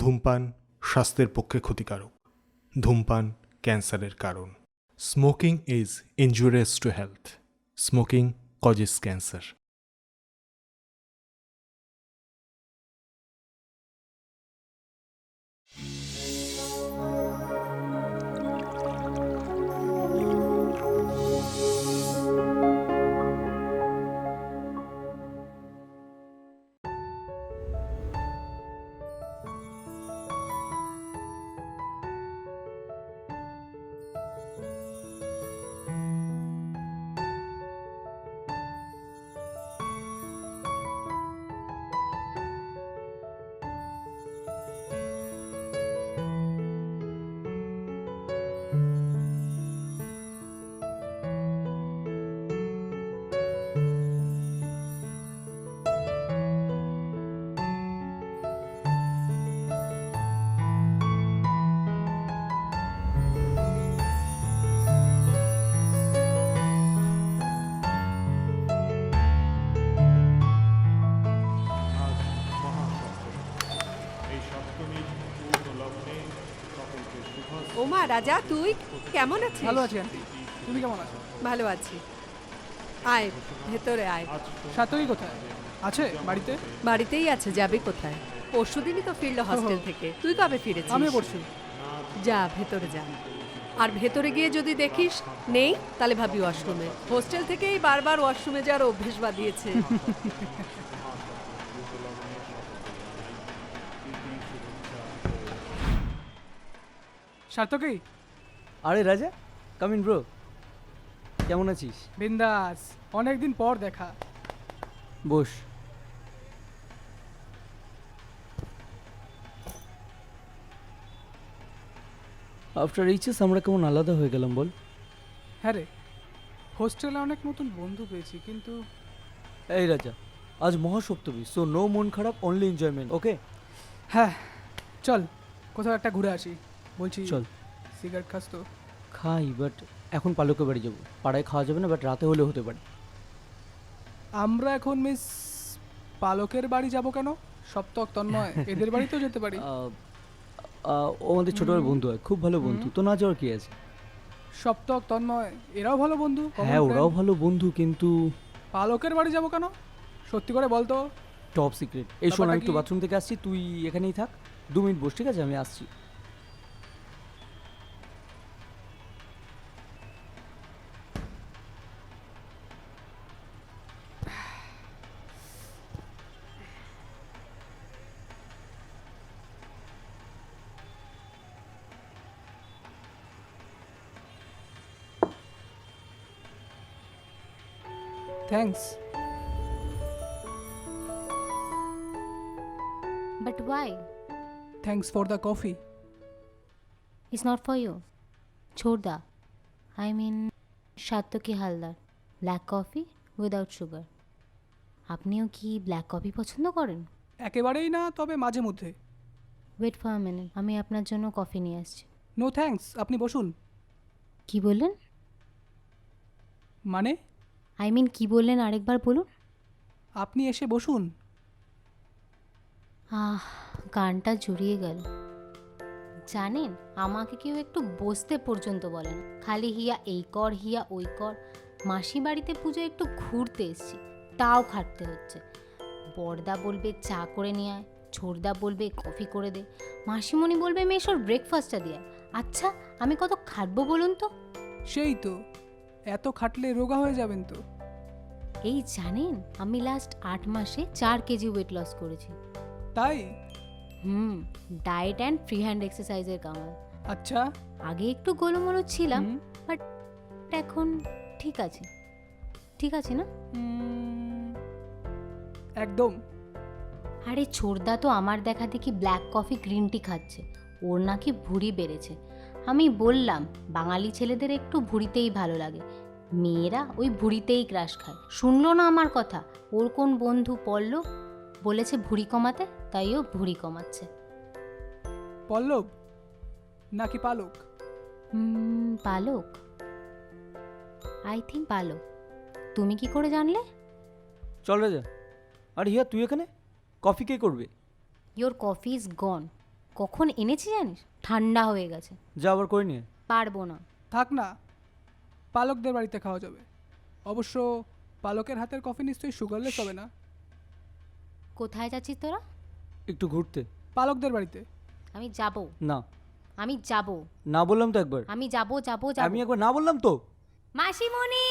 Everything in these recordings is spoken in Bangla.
ধূমপান স্বাস্থ্যের পক্ষে ক্ষতিকারক। ধূমপান ক্যান্সারের কারণ। Smoking is injurious to health. Smoking causes cancer. ওমা রাজা, তুই কেমন আছিস? ভালো আছি আন্টি, তুমি কেমন আছো? ভালো আছি। আয় ভেতরে আয়। সাতই কোথায় আছে? বাড়িতে? বাড়িতেই আছে, যাবি কোথায়? পরশুদিনই তো ফিরলো হস্টেল থেকে। তুই কবে ফিরেছিস? আমি পড়ছি। যা ভেতরে যা। আর ভেতরে গিয়ে যদি দেখিস নেই, তাহলে ভাবি ওয়াশরুমে। হোস্টেল থেকেই বারবার ওয়াশরুমে যাওয়ার অভ্যেস বাদিয়েছে। সার্থকই, আরে রাজা, কাম ইন ব্রো। কেমন আছিস? বিন্দাস, অনেকদিন পর দেখা। বস। আফটার এইচএস আমরা কেমন আলাদা হয়ে গেলাম বল? হ্যাঁ রে, হোস্টেলে অনেক নতুন বন্ধু পেয়েছি, কিন্তু এই রাজা, আজ মহাসপ্তমী, সো নো মন খারাপ, অনলি এনজয়মেন্ট, ওকে? হ্যাঁ চল কোথাও একটা ঘুরে আসি। বলছি চল। সিগারেট খাস তো? খাই, বাট এখন পালকের বাড়ি যাবো। পাড়ায় খাওয়া যাবে না, বাট রাতে হলে হতে পারে। আমরা এখন মিস পালকের বাড়ি যাব কেন? সপ্তক তন্ময় এদের বাড়িতেও যেতে পারি। ও আমাদের ছোটবেলার বন্ধু হয়, খুব ভালো বন্ধু, তো না যাওয়ার কি আছে? সপ্তক তন্ময় এরাও ভালো বন্ধু, common হ্যাঁ, ওরাও friend। ভালো বন্ধু, কিন্তু পালকের বাড়ি যাব কেন? সত্যি করে বল তো। Top secret. এই শোন, আমি ব্যাপারটা একটু কি? বাথরুম থেকে আসছি, তুই এখানেই থাক, 2 মিনিট বস, ঠিক আছে? আমি আসছি। Thanks. But why? Thanks for the coffee. It's not for you. Chorda. I mean, Shattoki Haldar. Black coffee without sugar. আপনিও কি ব্ল্যাক কফি পছন্দ করেন? একেবারেই না, তবে মাঝে মধ্যে। ওয়েট ফর আ মিনিট, আমি আপনার জন্য কফি নিয়ে আসছি। নো থ্যাঙ্কস, আপনি বসুন। কি বললেন? মানে? আই মিন কি বললেন আরেকবার বলুন। আপনি এসে বসুন। গানটা জুড়িয়ে গেল। জানেন, আমাকে কেউ একটু বসতে পর্যন্ত বলে না, খালি হিয়া এই কর হিয়া ওই কর। মাসি বাড়িতে পুজো একটু ঘুরতে এসছি, তাও খাটতে হচ্ছে। বড়দা বলবে চা করে নিয়ে আয়, ছোড়দা বলবে কফি করে দে, মাসিমণি বলবে মেশোর ব্রেকফাস্টটা দিয়ে আয়। আচ্ছা, আমি কত খাটবো বলুন তো? সেই তো, এত খাটলে রোগা হয়ে যাবেন তো। এই জানেন, আমি লাস্ট 8 মাসে 4 কেজি ওয়েট লস করেছি। তাই? ডায়েট অ্যান্ড ফ্রি হ্যান্ড এক্সারসাইজের কামাল। আচ্ছা। আগে একটু গোলমোলো ছিলাম, হুম, বাট এখন ঠিক আছে। ঠিক আছে না? একদম। আরে ছোড়দা তো আমার দেখা দেখি ব্ল্যাক কফি গ্রিন টি খাচ্ছে, ওর নাকি ভুঁড়ি বেড়েছে। আমি বললাম বাঙালি ছেলেদের একটু ভুঁড়িতেই ভালো লাগে, মেয়েরা ওই ভুঁড়িতেই ক্রাশ খায়। শুনলো না আমার কথা, ওর কোন বন্ধু পল্লব বলেছে ভুঁড়ি কমাতে, তাই ও ভুঁড়ি কমাচ্ছে। পল্লব নাকি পালক? পালক, আই থিঙ্ক পালক। তুমি কি করে জানলে? চল রাজা। আরে হিয়া, তুই এখানে? কফি কে করবে? ইয়োর কফি ইজ গন। কখন এনেছি জানিস, ঠান্ডা হয়ে গেছে। যা আবার করে নিয়ে। পারবো না। থাক না, পালকদের বাড়িতে খাওয়া যাবে। অবশ্য পালকের হাতের কফি নিশ্চয়ই সুগারলেস হবে না। কোথায় যাচ্ছিস তোরা? একটু ঘুরতে। পালকদের বাড়িতে। আমি যাব। না, আমি যাব। না বললাম তো একবার। আমি যাব। আমি একবার না বললাম তো। মাসিমণি!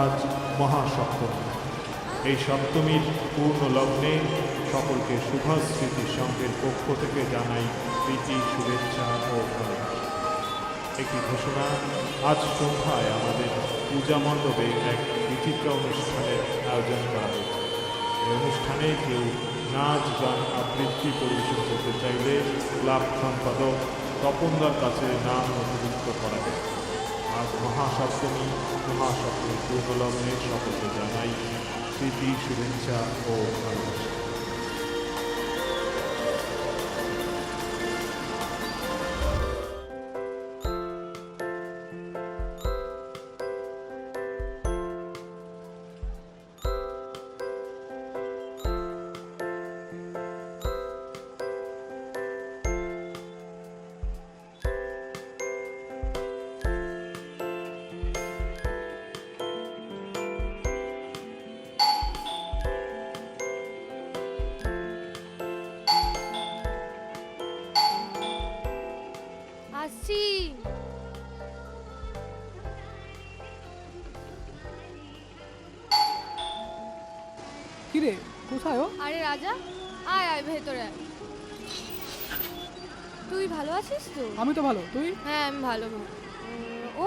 আজ মহাসপ্তমী। এই সপ্তমীর পূর্ণ লগ্নে সকলকে শুভস্মৃতি সংঘের পক্ষ থেকে জানাই প্রীতি, শুভেচ্ছা ও ভালোবাসা। একটি ঘোষণা, আজ সন্ধ্যায় আমাদের পূজা মণ্ডপে এক বিচিত্র অনুষ্ঠানের আয়োজন করা হয়েছে। এই অনুষ্ঠানে কেউ নাচ, গান, আবৃত্তি পরিবেশন করতে চাইলে ক্লাব সম্পাদক তপনদার কাছে নাম নথিভুক্ত করা হবে। আজ মহাসপ্তমী পূর্ণলগ্নে সকলকে জানাই প্রীতি, শুভেচ্ছা ও ভালোবাসা। আসছি। কিরে, কোথায় ও? আরে রাজা, আয় আয় ভেতরে আয়। তুই ভালো আছিস তো? আমি তো ভালো, তুই? হ্যাঁ আমি ভালো। ও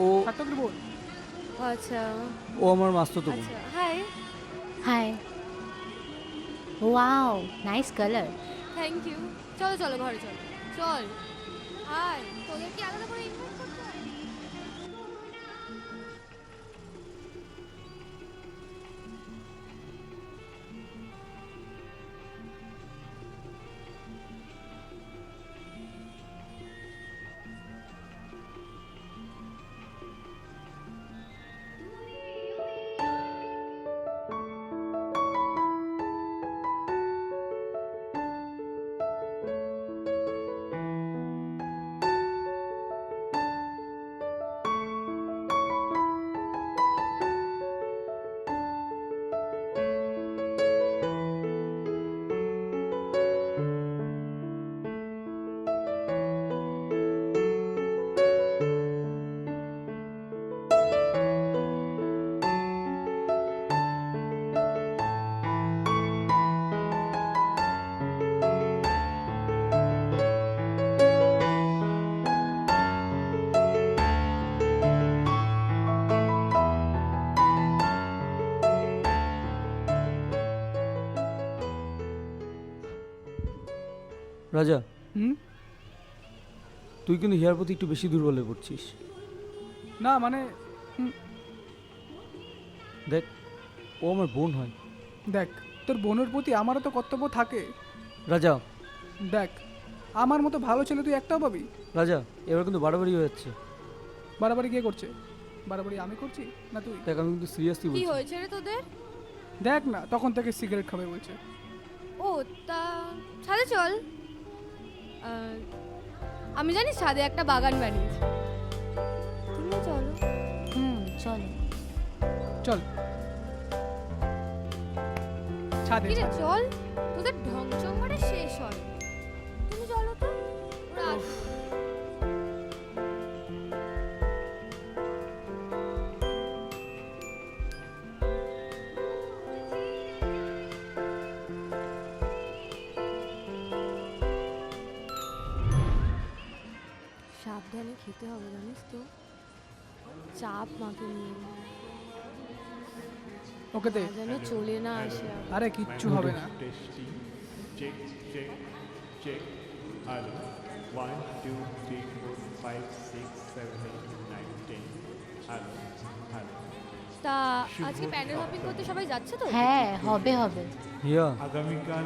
ও সার্থকের বোন। আচ্ছা ও আমার মাস্তুতো বোন। আচ্ছা, hi. Hi. Wow, nice colour. Thank you. চলো চলো ঘরে চলো, চল। আয়, তোদের কি আলাদা করে ইনভাইট করতে হয়? রাজা, হুম? তুই কিন্তু হিয়ার প্রতি একটু বেশি দুর্বল হয়ে পড়ছিস। না মানে দেখ, ও আমার বোন হয়। দেখ, তোর বোনের প্রতি আমারও তো কর্তব্য থাকে। রাজা, দেখ, আমার মতো ভালো ছেলে তুই একটাও পাবি? রাজা, এবার কিন্তু বাড়াবাড়ি হয়ে যাচ্ছে। বাড়াবাড়ি কে করছে? বাড়াবাড়ি আমি করছি না তুই? দেখ, আমি কিন্তু সিরিয়াসলি কি বলছি। হয়েছে রে তোদের? দেখ না, তখন থেকে সিগারেট খাবে বলছে। ও তা ছাদে চল। আমি জানি ছাদে একটা বাগান বানিয়েছি, তুমি চলো। চলো। চল ছাদে। কিরে চল, তোদের ঢং চং করে শেষ হয়। তুমি চলো তো, ওরা আসবে। সাবধানে খেতে হবে জানিস তো, চাপ মাকে নিয়ে, ওকে দে। যেন চলে না আসে আবার। আরে কিচ্ছু হবে না। টেস্টি check check check hello 1 2 3 4 5 6 7 8 9 10 hello hello তা আজকে প্যান্ডেল হপিং করতে সবাই যাচ্ছে তো? হ্যাঁ হবে হবে, হিয়া আগামীকাল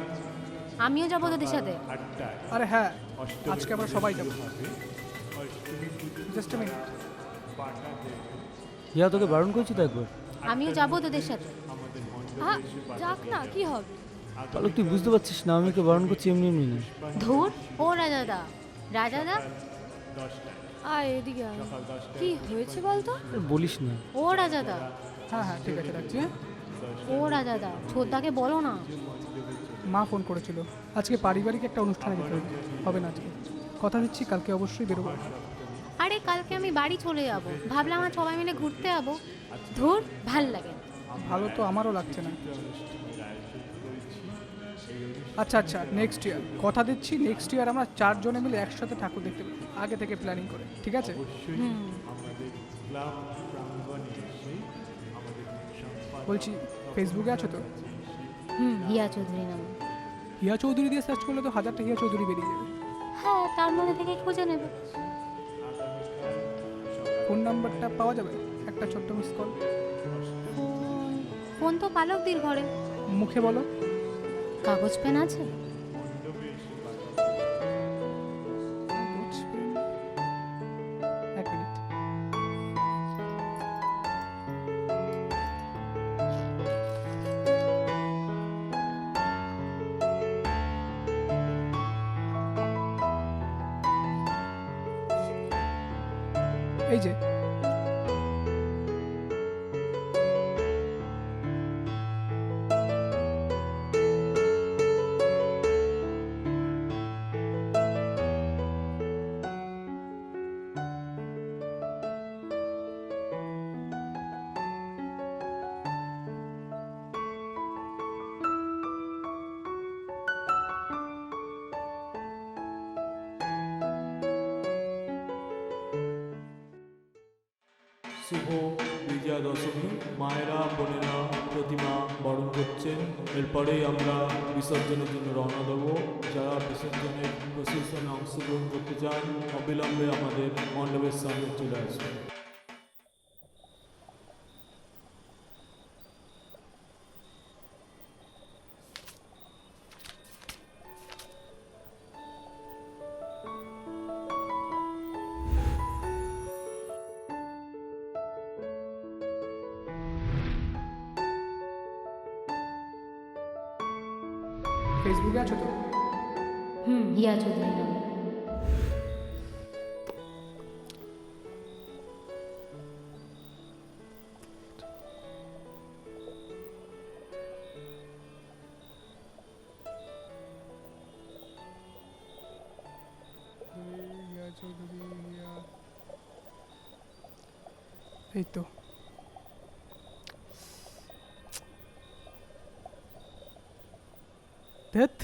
আমিও যাবো তোদের সাথে। 8টায় আরে হ্যাঁ, অষ্টমী আজকে আমরা পুজো সবাই শুরু যাবো। হবে। অষ্টমী পুজো জাস্ট মিনিট। পাটা দেবে হিয়া তোকে বারণ করছি তো একবার। আমিও যাবো তোদের সাথে। আমাদের হ্যাঁ মণ্ডপে এসে পাটা যাক না, দিয়ে কি হবে? পালক তুই বুঝতে পারছিস না, আমি ওকে বারণ করছি এমনি এমনি না। ধুর, ও রাজাদা, রাজাদা, 10টায় আয় এদিকে আয়। সকাল 10টায় কি হয়েছে বলতো? আর বলিস না। ও রাজাদা, হ্যাঁ হ্যাঁ ঠিক আছে, রাখছি। হ্যাঁ, ও রাজাদা, ছোদ্দাকে বলো না। মা ফোন করেছিল, আজকে পারিবারিক একটা অনুষ্ঠানে যেতে হবে। হবে না আজকে, কথা দিচ্ছি কালকে অবশ্যই বেরোবো। আরে কালকে আমি বাড়ি চলে যাব, ভাবলাম আর সবাই মিলে ঘুরতে যাবো। ধুর, ভাল লাগে না। ভালো তো আমারও লাগছে না। আচ্ছা আচ্ছা, নেক্সট ইয়ার কথা দিচ্ছি, নেক্সট ইয়ার আমরা 4 জনে মিলে একসাথে ঠাকুর দেখতে পাবো, আগে থেকে প্ল্যানিং করে, ঠিক আছে? অবশ্যই আমাদের ক্লাব প্রাঙ্গণে এসে আমাদের সম্পাদক বলছি ফেসবুকে আছো তো? হিয়া চৌধুরী নাম। হিয়া চৌধুরী দিয়ে সার্চ করলে তো 1000টা হিয়া চৌধুরী বেরিয়ে যাবে। হ্যাঁ, তার মধ্যে থেকে খুঁজে নেবে। ফোন নাম্বারটা পাওয়া যাবে? একটা ছোট্ট মিস কল। ফোন, ফোন তো পালকদির ঘরে। মুখে বলো। কাগজ পেন আছে? এক মিনিট। এই যে শুভ বিজয়া দশমী, মায়েরা বোনেরা প্রতিমা বরণ করছেন। এরপরেই আমরা বিসর্জনের জন্য রওনা দেবো। যারা বিসর্জনের প্রসেশনে অংশগ্রহণ করতে চান অবিলম্বে আমাদের মণ্ডপের সামনে চলে আসবেন। ফেসবুকে আছো তো? হিয়া চৌধুরী নাম। হিয়া চৌধুরী, হিয়া। এই তো ধ্যাৎ।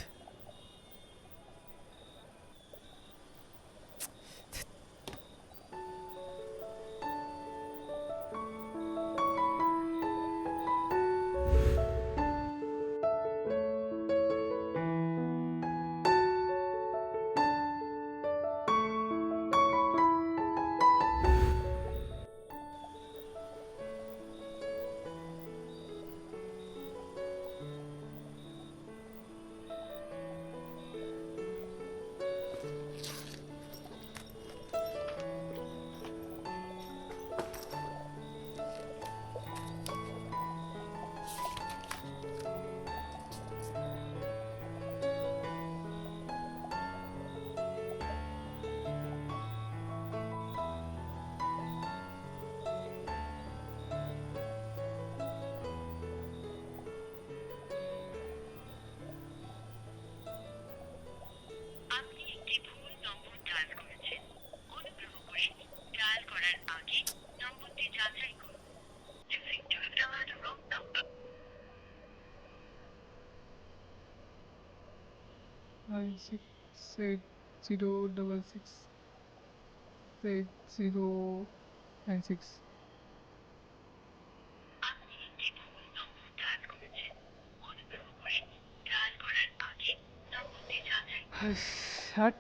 আপনি একটি ভুল নম্বর ডায়াল করেছেন। অনুগ্রহ করে ডায়াল করার আগে নম্বরটি যাচাই করুন। You seem to have dialed the wrong number. 968066 8096 আপনি একটি ভুল নম্বর ডায়াল করেছেন। অনুগ্রহ করে ডায়াল করার আগে নম্বরটি যাচাই করুন। ষাট